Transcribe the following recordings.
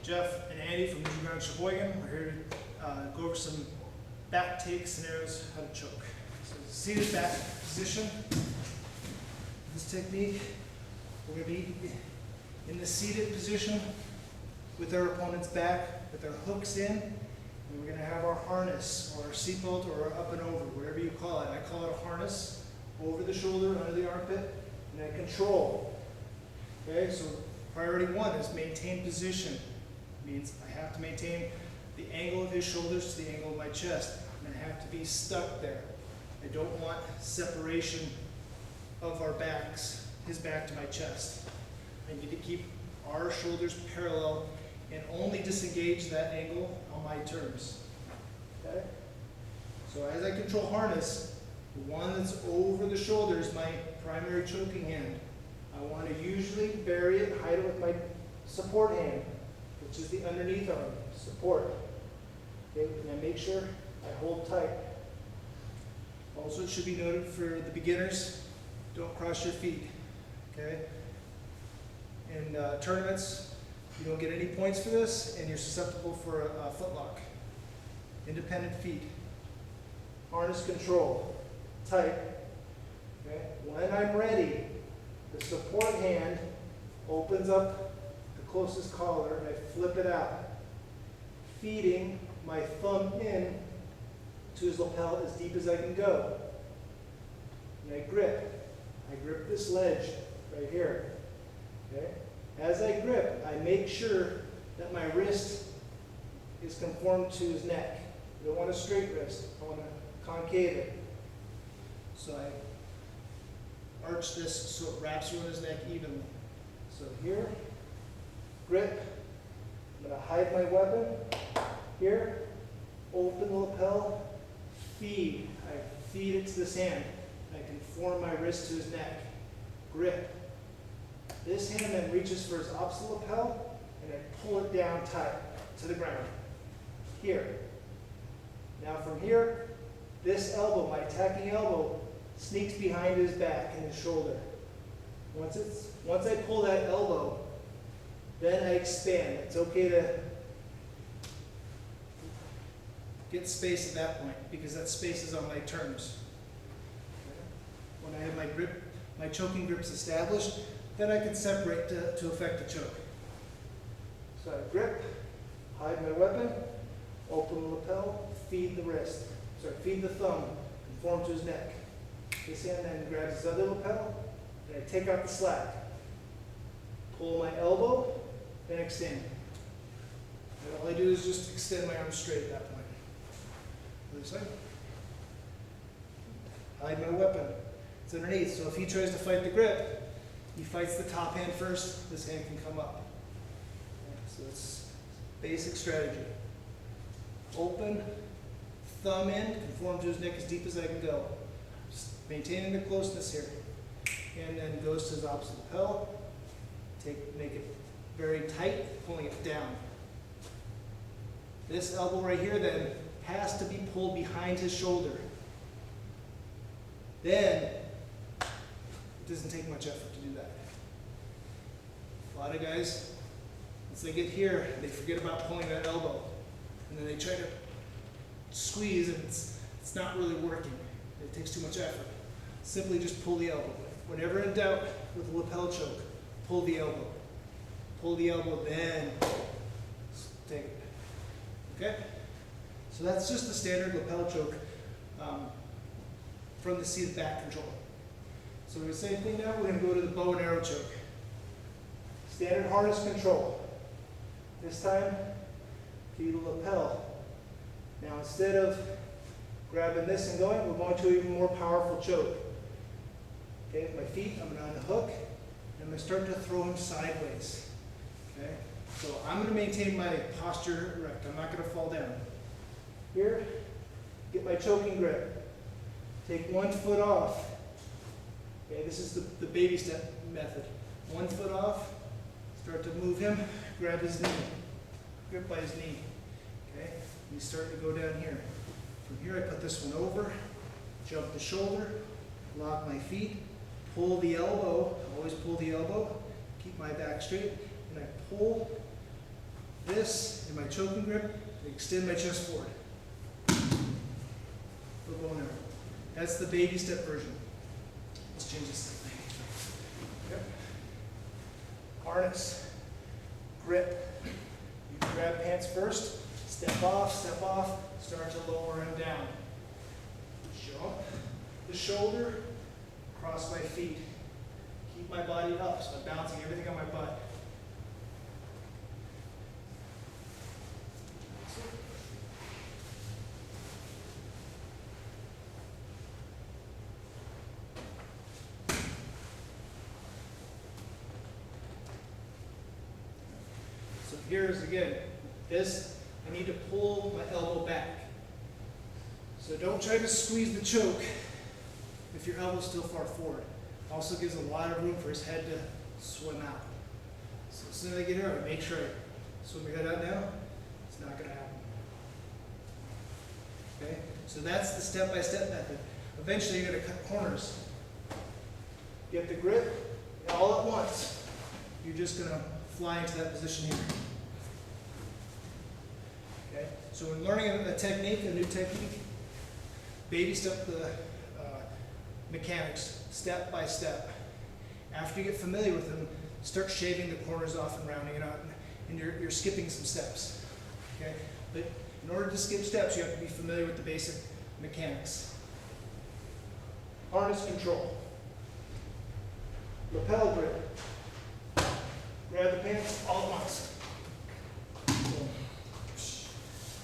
Jeff and Andy from New Ground Sheboygan. We're here to go over some back take scenarios, how to choke. So seated back position. This technique, we're going to be in the seated position with our opponent's back, with our hooks in, and we're going to have our harness or our seatbelt or our up and over, whatever you call it. I call it a harness, over the shoulder, under the armpit, and then control. Okay, so priority one is maintain position. Means I have to maintain the angle of his shoulders to the angle of my chest, and I have to be stuck there. I don't want separation of our backs, his back to my chest. I need to keep our shoulders parallel and only disengage that angle on my terms. Okay? So as I control harness, the one that's over the shoulder is my primary choking hand. I want to usually bury it, hide it with my support hand, which is the underneath arm, support. Okay, and I make sure I hold tight. Also, it should be noted for the beginners, don't cross your feet. Okay? In tournaments, you don't get any points for this, and you're susceptible for a foot lock. Independent feet. Harness control. Tight. Okay? When I'm ready, the support hand opens up the closest collar and I flip it out, feeding my thumb in to his lapel as deep as I can go. And I grip. I grip this ledge right here. Okay? As I grip, I make sure that my wrist is conformed to his neck. I don't want a straight wrist. I want to concave it. So I arch this so it wraps around his neck evenly. So here, grip. I'm going to hide my weapon. Here, open the lapel, feed. I feed it to this hand. I conform my wrist to his neck. Grip. This hand then reaches for his opposite lapel, and I pull it down tight to the ground. Here. Now from here, this elbow, my attacking elbow, sneaks behind his back and his shoulder. Once I pull that elbow, then I expand. It's okay to get space at that point because that space is on my terms. When I have my grip, my choking grips established, then I can separate to affect the choke. So I grip, hide my weapon, open the lapel, feed the wrist. Sorry, feed the thumb, conform to his neck. This hand then grabs his other lapel, and I take out the slack. Pull my elbow, then extend. And all I do is just extend my arm straight at that point. Other side. Hide my weapon. It's underneath, so if he tries to fight the grip, he fights the top hand first, this hand can come up. So it's basic strategy. Open, thumb in, conform to his neck as deep as I can go. Just maintaining the closeness here. And then goes to his opposite lapel. Make it very tight, pulling it down. This elbow right here then has to be pulled behind his shoulder. Then, it doesn't take much effort to do that. A lot of guys, once they get here, they forget about pulling that elbow. And then they try to squeeze and it's not really working. It takes too much effort. Simply just pull the elbow. Whenever in doubt with a lapel choke, pull the elbow. Pull the elbow, then take it. Okay? So that's just the standard lapel choke from the seated back control. So the same thing now, we're going to go to the bow and arrow choke. Standard harness control. This time, feed the lapel. Now instead of grabbing this and going, we're going to an even more powerful choke. Okay, with my feet, I'm going to unhook, and I'm going to start to throw him sideways. Okay, so I'm going to maintain my posture erect. I'm not going to fall down. Here, get my choking grip. Take 1 foot off. Okay, this is the baby step method. 1 foot off, start to move him, grab his knee, grip by his knee. Okay, you start to go down here. From here, I put this one over, jump the shoulder, lock my feet, pull the elbow, always pull the elbow, keep my back straight, and I pull this in my choking grip and extend my chest forward. For bow and arrow. That's the baby step version. Let's change this thing. Yep. Harness. Grip. You grab pants first, step off, start to lower and down. Jump the shoulder, cross my feet. Keep my body up, so I'm bouncing everything on my butt. So here's again, this, I need to pull my elbow back. So don't try to squeeze the choke if your elbow's still far forward. Also gives a lot of room for his head to swim out. So as soon as I get here, I make sure I swim your head out now. It's not going to happen. Okay? So that's the step-by-step method. Eventually you're going to cut corners. Get the grip, and all at once, you're just going to fly into that position here. Okay? So when learning a technique, a new technique, baby step the mechanics, step by step. After you get familiar with them, start shaving the corners off and rounding it out, and you're skipping some steps. Okay? But in order to skip steps, you have to be familiar with the basic mechanics. Harness control. Lapel grip. Grab the pants all at once.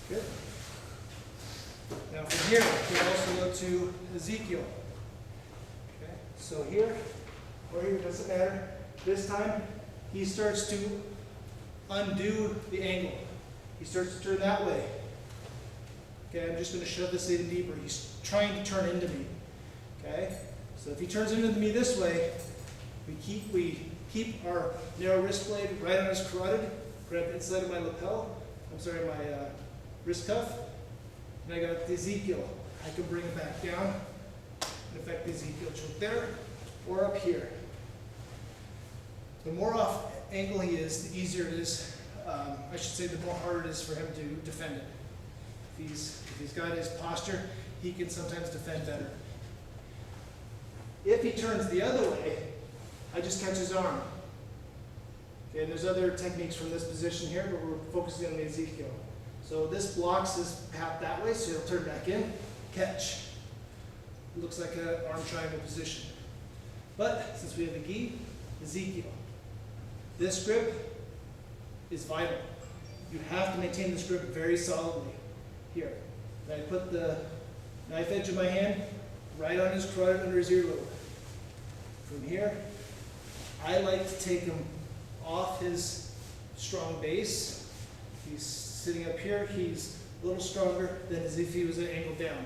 Good. Now from here, we can also go to Ezekiel. Okay. So here, or here, doesn't matter. This time, he starts to undo the angle. He starts to turn that way. Okay, I'm just going to shove this even deeper. He's trying to turn into me. Okay, so if he turns into me this way, we keep our narrow wrist blade right on his carotid. Grab the inside of my lapel. My wrist cuff. And I got the Ezekiel. I can bring it back down and affect the Ezekiel choke there or up here. The more off angle he is, the easier it is. I should say the more harder it is for him to defend it. If he's got his posture, he can sometimes defend better. If he turns the other way, I just catch his arm. Okay, and there's other techniques from this position here, but we're focusing on the Ezekiel. So this blocks his path that way, so he'll turn back in, catch. It looks like an arm triangle position. But since we have a gi, Ezekiel. This grip is vital. You have to maintain this grip very solidly. Here, and I put the knife edge of my hand right on his carotid under his earlobe. From here, I like to take him off his strong base. He's sitting up here, he's a little stronger than as if he was angled down.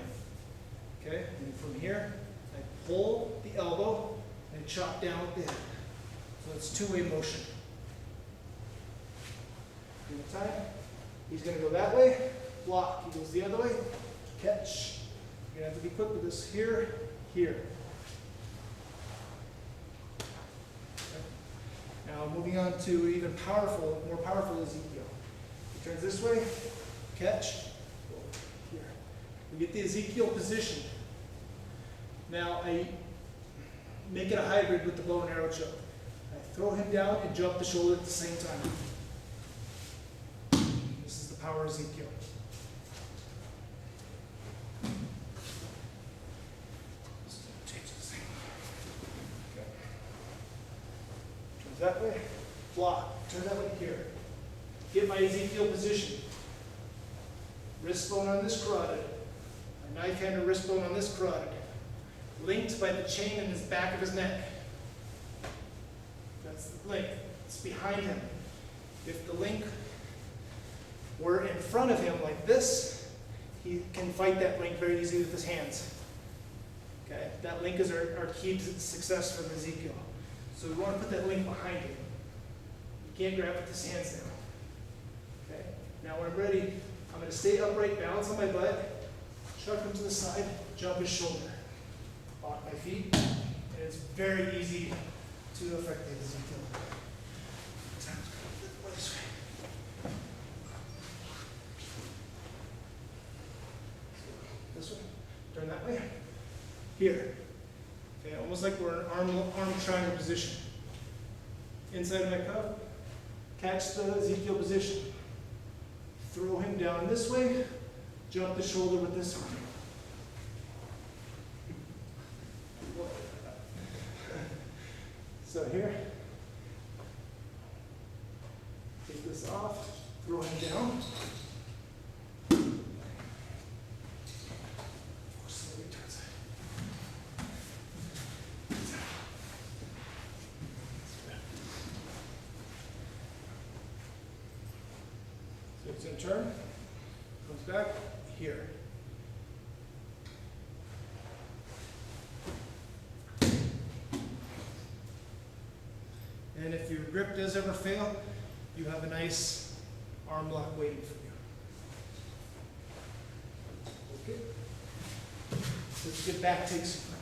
Okay, and from here, I pull the elbow and chop down with the head. So it's two-way motion. In the time, he's going to go that way, block. He goes the other way, catch. You're going to have to be quick with this. Here, here. Okay. Now moving on to even more powerful Ezekiel. He turns this way, catch, go here. We get the Ezekiel position. Now I make it a hybrid with the bow and arrow choke. I throw him down and jump the shoulder at the same time. This is the power Ezekiel. Change this thing. Okay. Turns that way, block. Turn that way here. Get my Ezekiel position. Wrist bone on this carotid. My knife hand and wrist bone on this carotid. Linked by the chain in his back of his neck. That's the link. It's behind him. If the link were in front of him like this, he can fight that link very easily with his hands. Okay? That link is our key to success for Ezekiel. So we want to put that link behind him. You can't grab with his hands now. Okay? Now when I'm ready, I'm going to stay upright, balance on my butt, chuck him to the side, jump his shoulder. Lock my feet, and it's very easy to affect the Ezekiel. here. Okay, almost like we're in arm triangle position. Inside of my cup, catch the Ezekiel position. Throw him down this way, jump the shoulder with this arm. So here, take this off, throw him down. Slowly towards it. So it's in turn, comes back here. And if your grip does ever fail, you have a nice arm lock waiting for you. Okay. Let's get back takes